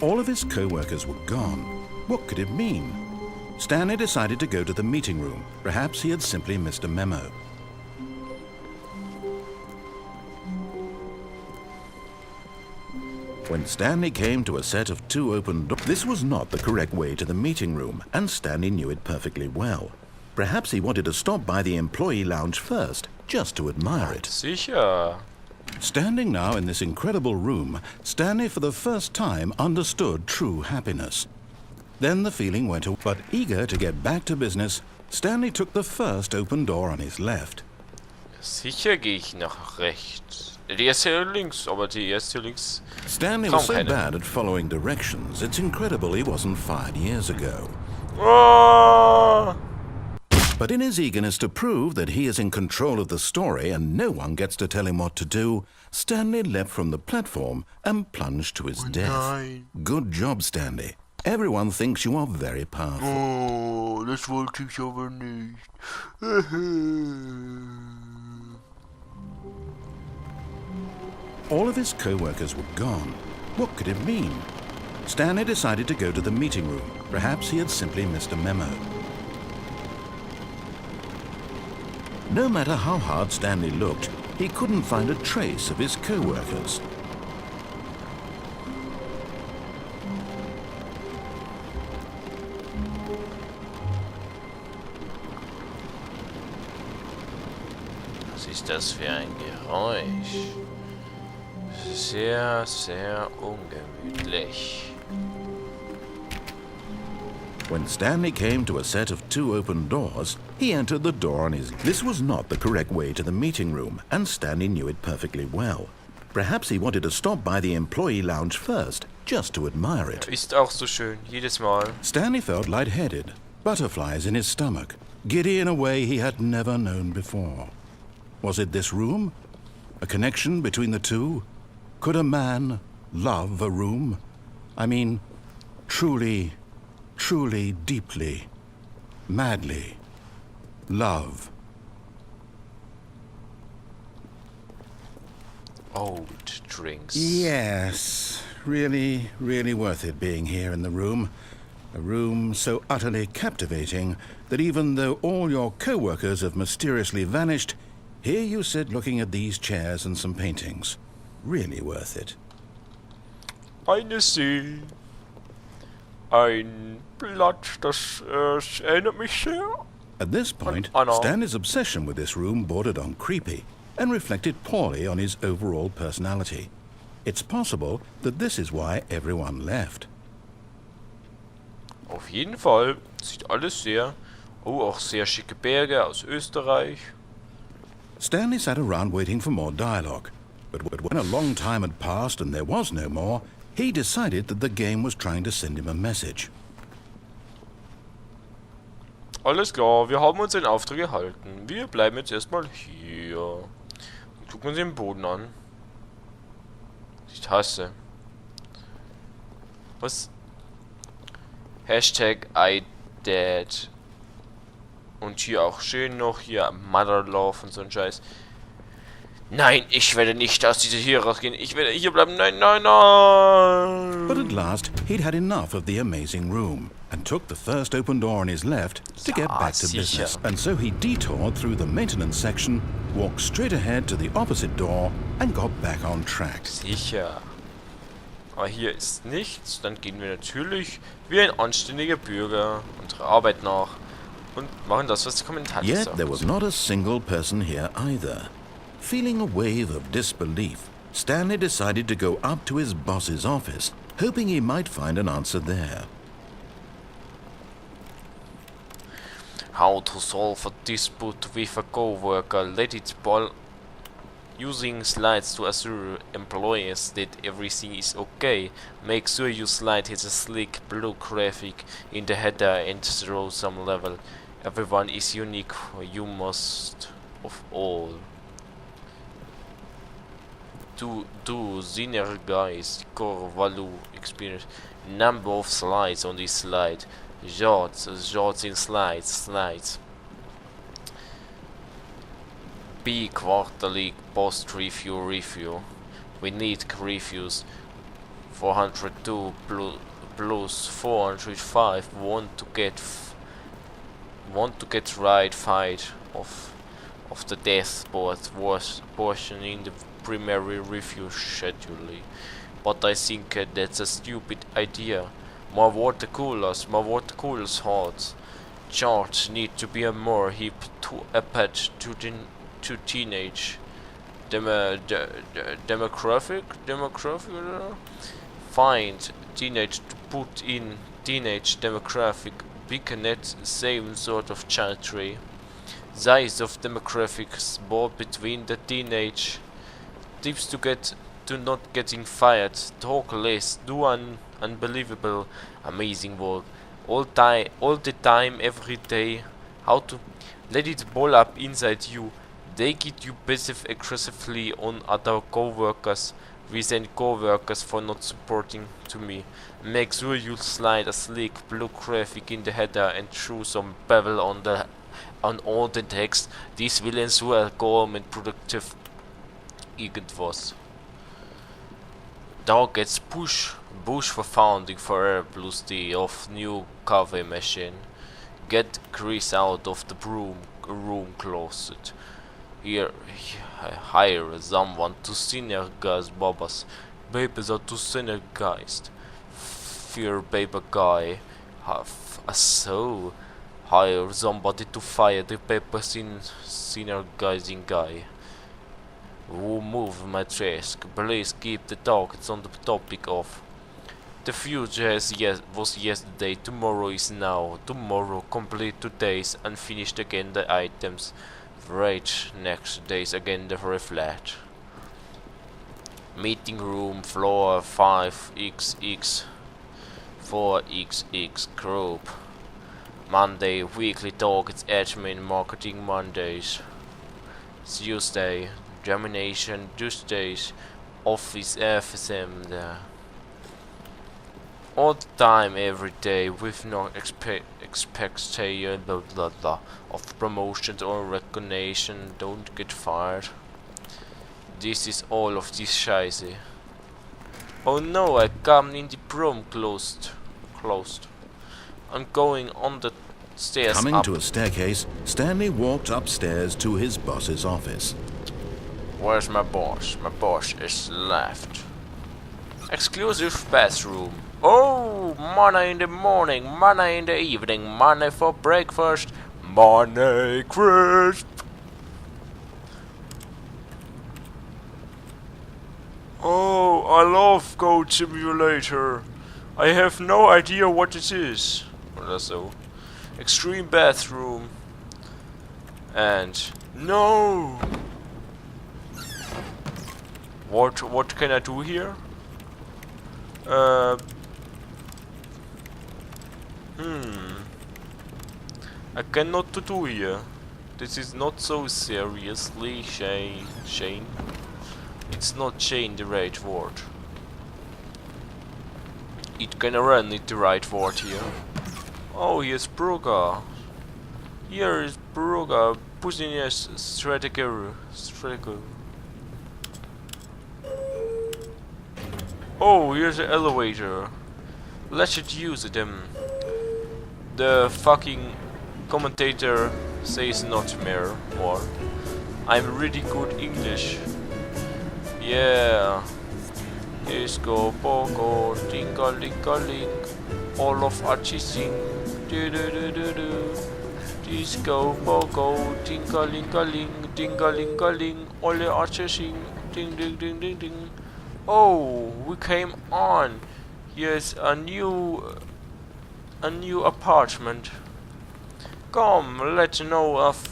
All of his co-workers were gone. What could it mean? Stanley decided to go to the meeting room. Perhaps he had simply missed a memo. When Stanley came to a set of 2 open doors, this was not the correct way to the meeting room, and Stanley knew it perfectly well. Perhaps he wanted to stop by the employee lounge first, just to admire it. Sicher. Standing now in this incredible room, Stanley for the first time understood true happiness. Then the feeling went away, but eager to get back to business, Stanley took the first open door on his left. Sicher gehe ich nach rechts. Die erste hier links, aber die erste hier links. Stanley was so bad at following directions, it's incredible he wasn't fired years ago. Oh! But in his eagerness to prove that he is in control of the story and no one gets to tell him what to do, Stanley leapt from the platform and plunged to his death. Nein. Good job, Stanley. Everyone thinks you are very powerful. Oh, das wollte ich aber nicht. All of his co-workers were gone. What could it mean? Stanley decided to go to the meeting room. Perhaps he had simply missed a memo. No matter how hard Stanley looked, he couldn't find a trace of his co-workers. Was ist das für ein Geräusch? Sehr, sehr ungemütlich. When Stanley came to a set of 2 open doors, he entered the door on his... This was not the correct way to the meeting room, and Stanley knew it perfectly well. Perhaps he wanted to stop by the employee lounge first, just to admire it. Ist auch so schön, jedes Mal. Stanley felt lightheaded, butterflies in his stomach, giddy in a way he had never known before. Was it this room? A connection between the two? Could a man love a room? I mean, truly, deeply, madly, love. Old drinks. Yes, really worth it being here in the room. A room so utterly captivating that even though all your co-workers have mysteriously vanished, here you sit looking at these chairs and some paintings. Really worth it. Eine See. Ein Blatt, das erinnert mich sehr. At this point, Anna. Stanley's obsession with this room bordered on creepy and reflected poorly on his overall personality. It's possible that this is why everyone left. Auf jeden Fall sieht alles sehr... Oh, auch sehr schicke Berge aus Österreich. Stanley sat around waiting for more dialogue, but when a long time had passed and there was no more, he decided that the game was trying to send him a message. Alles klar, wir haben uns den Auftrag erhalten. Wir bleiben jetzt erstmal hier. Und gucken uns den Boden an. Die Tasse. Was? Hashtag iDead. Und hier auch schön noch hier Motherlove und so ein Scheiß. Nein, ich werde nicht aus dieser hier rausgehen. Ich werde hier bleiben. Nein, nein, nein. But at last, he'd had enough of the amazing room and took the first open door on his left to get back to business. And so he detoured through the maintenance section, walked straight ahead to the opposite door and got back on track. Sicher. Aber hier ist nichts. Dann gehen wir natürlich wie ein anständiger Bürger unserer Arbeit nach und machen das, was der Kommentar Yet sagt. there was not a single person here either. Feeling a wave of disbelief, Stanley decided to go up to his boss's office, hoping he might find an answer there. How to solve a dispute with a co-worker? Let it boil. Using slides to assure employees that everything is okay. Make sure your slide has a slick blue graphic in the header and throw some level. Everyone is unique, you must of all. To synergize core value experience. Number of slides on this slide. Shots in slides. B quarterly post review. We need reviews 402 plus 405 want to get right fight of the death board was portion in the primary review schedule, but I think that's a stupid idea. More water coolers hot. Charts need to be more hip to appetite to teenage demographic. Find teenage to put in teenage demographic. Beaconnect same sort of child tree. Size of demographics both between the teenage. Tips to not getting fired. Talk less. Do unbelievable, amazing work. All the time, every day. How to let it ball up inside you. They get you passive aggressively on other co-workers. Resent co-workers for not supporting to me. Make sure you slide a slick blue graphic in the header and throw some bevel on all the text. This will ensure government productive irgendwas. Dog gets bush for founding for plus the of new coffee machine. Get Chris out of the room closet. Here, hire someone to synergize Bobas. Babes are to synergized. Fear baby guy. Have a soul. Hire somebody to fire the paper synergizing guy. Who move my desk? Please keep the targets on the topic of the future was yesterday, tomorrow is now, tomorrow complete today's and finished again the items. Right, next days again the reflect. Meeting room floor 5XX 4XX group. Monday weekly targets admin marketing Mondays. Tuesday domination Tuesdays office FSM there. All the time, every day, with no expectation of promotions or recognition. Don't get fired. This is all of this scheiße. Oh no, I come in the room closed. I'm going on the stairs Coming up. to a staircase, Stanley walked upstairs to his boss's office. Where's my boss? My boss is left. Exclusive bathroom. Oh, money in the morning, money in the evening, money for breakfast, money crisp. Oh, I love Goat Simulator. I have no idea what it is. Or so. Extreme bathroom. And no. What can I do here? I cannot do here. This is not so seriously, Shane. It's not Shane the right word. It can run it the right word here. Oh, here's Brugger. Here is Brugger pushing a strategy. Oh, here's the elevator. Let's use them. The fucking commentator says not more. I'm really good English. Yeah. Disco Pogo, Tinka-linka-link. All of Archie sing. Do-do-do-do-do. Disco Pogo, Tinka-linka-link, Tinka-linka-link. All the Archie sing. Ding ding ding ding ding. Oh, we came on. Here's a new apartment. Come, let's know of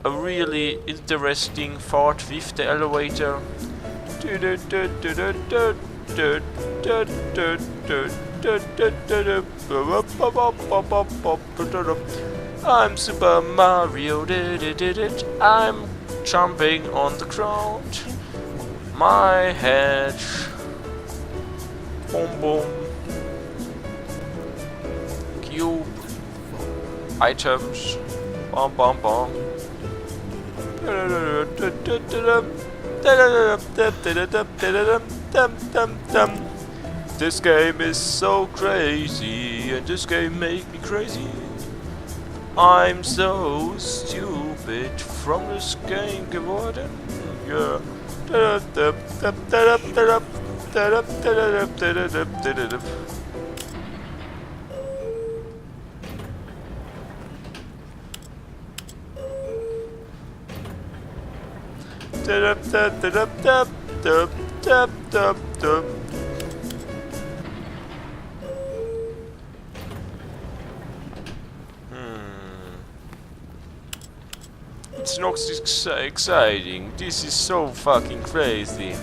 a really interesting thought with the elevator. I'm Super Mario. I'm jumping on the ground. My head. Boom boom. Cube. Items. Bum bum bum. This game is so crazy, and this game make me crazy. I'm so stupid from this game geworden. Yeah. It's not exciting. This is so fucking crazy.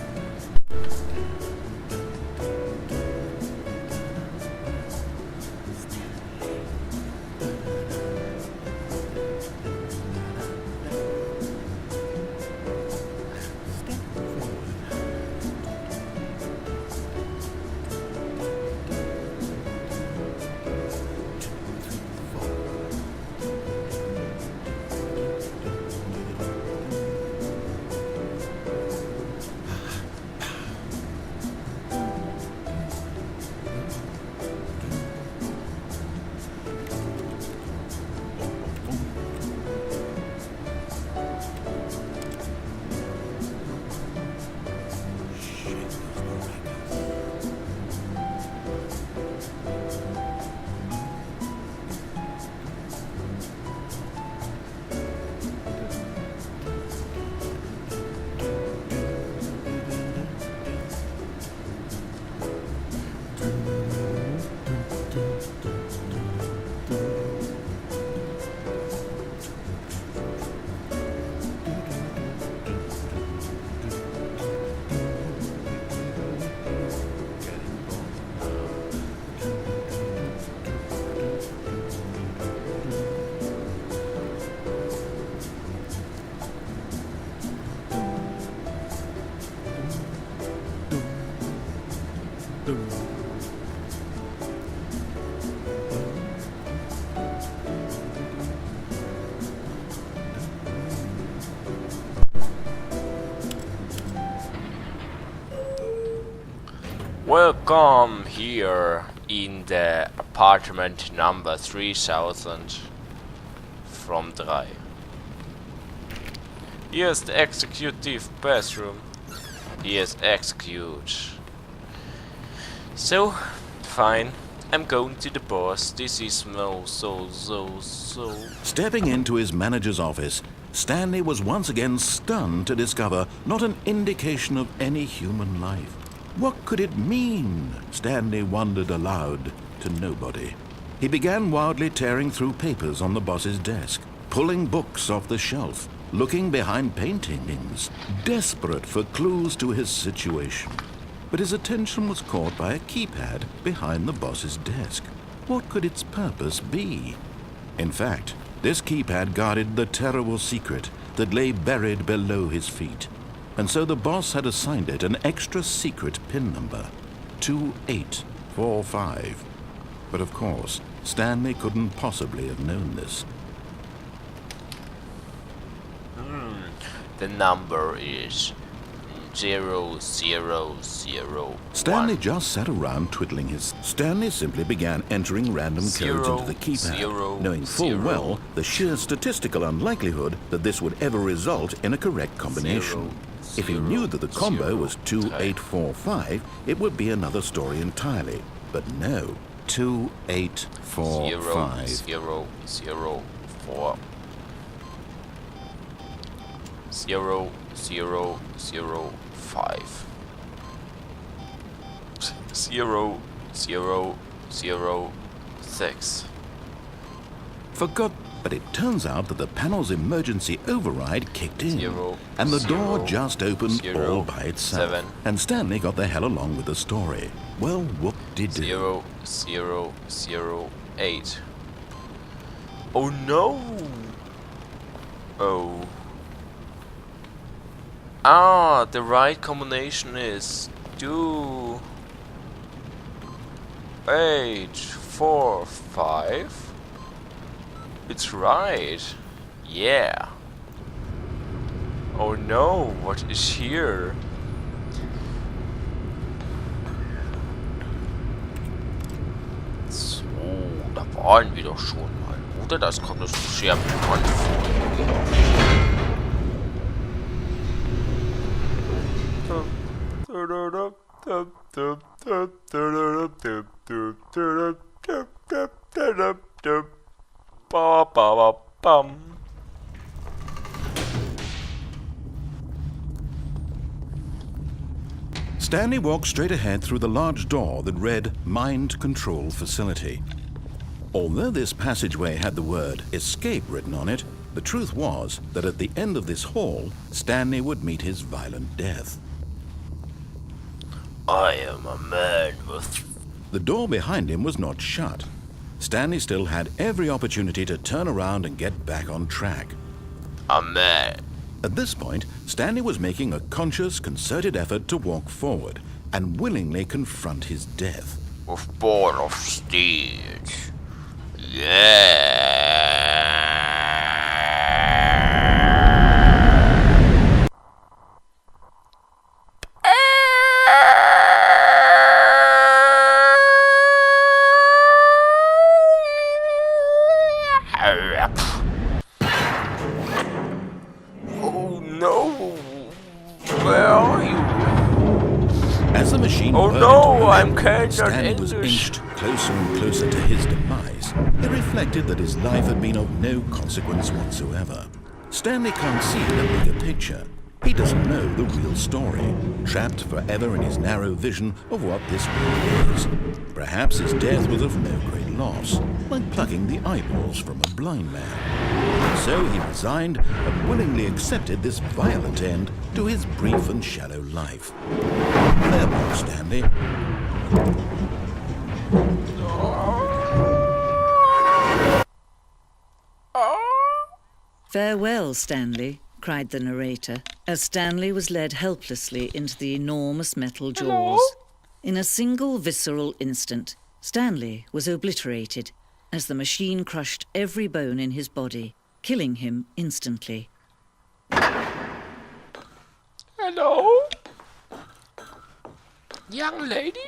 Welcome here in the apartment number 3000 from 3. Here's the executive bathroom. Here's execute. So, fine. I'm going to the boss. This is so. Stepping into his manager's office, Stanley was once again stunned to discover not an indication of any human life. What could it mean? Stanley wondered aloud to nobody. He began wildly tearing through papers on the boss's desk, pulling books off the shelf, looking behind paintings, desperate for clues to his situation. But his attention was caught by a keypad behind the boss's desk. What could its purpose be? In fact, this keypad guarded the terrible secret that lay buried below his feet. And so the boss had assigned it an extra secret PIN number, 2845. But of course, Stanley couldn't possibly have known this. The number is 0001. Stanley just sat around twiddling his... Stanley simply began entering random codes into the keypad, knowing full well the sheer statistical unlikelihood that this would ever result in a correct combination. If he knew that the combo was 2845, it would be another story entirely. But no, 2845. 004 0005 0006. Forgot, but it turns out that the panel's emergency override kicked in, and the door just opened all by itself. 7. And Stanley got the hell along with the story. Well, whoop-de-doo. 0008. Oh no! Oh. Ah, the right combination is 2845. It's right. Yeah. Oh no, what is here? Da waren wir doch schon mal, oder? Das kommt uns sehr bekannt vor. Stanley walked straight ahead through the large door that read Mind Control Facility. Although this passageway had the word Escape written on it, the truth was that at the end of this hall, Stanley would meet his violent death. I am a man with... The door behind him was not shut. Stanley still had every opportunity to turn around and get back on track. A man. At this point, Stanley was making a conscious, concerted effort to walk forward and willingly confront his death. With ball of steel. Yeah. Oh no! Where are you? As the machine Oh burned no, into I'm flame, can't Stanley was English. inched closer and closer to his demise. It reflected that his life had been of no consequence whatsoever. Stanley can't see the bigger picture. He doesn't know the real story, trapped forever in his narrow vision of what this world is. Perhaps his death was of no great loss, like plucking the eyeballs from a blind man. And so he resigned and willingly accepted this violent end to his brief and shallow life. Farewell, Stanley. Farewell, Stanley, cried the narrator, as Stanley was led helplessly into the enormous metal jaws. In a single visceral instant, Stanley was obliterated as the machine crushed every bone in his body, killing him instantly. Hello? Young lady?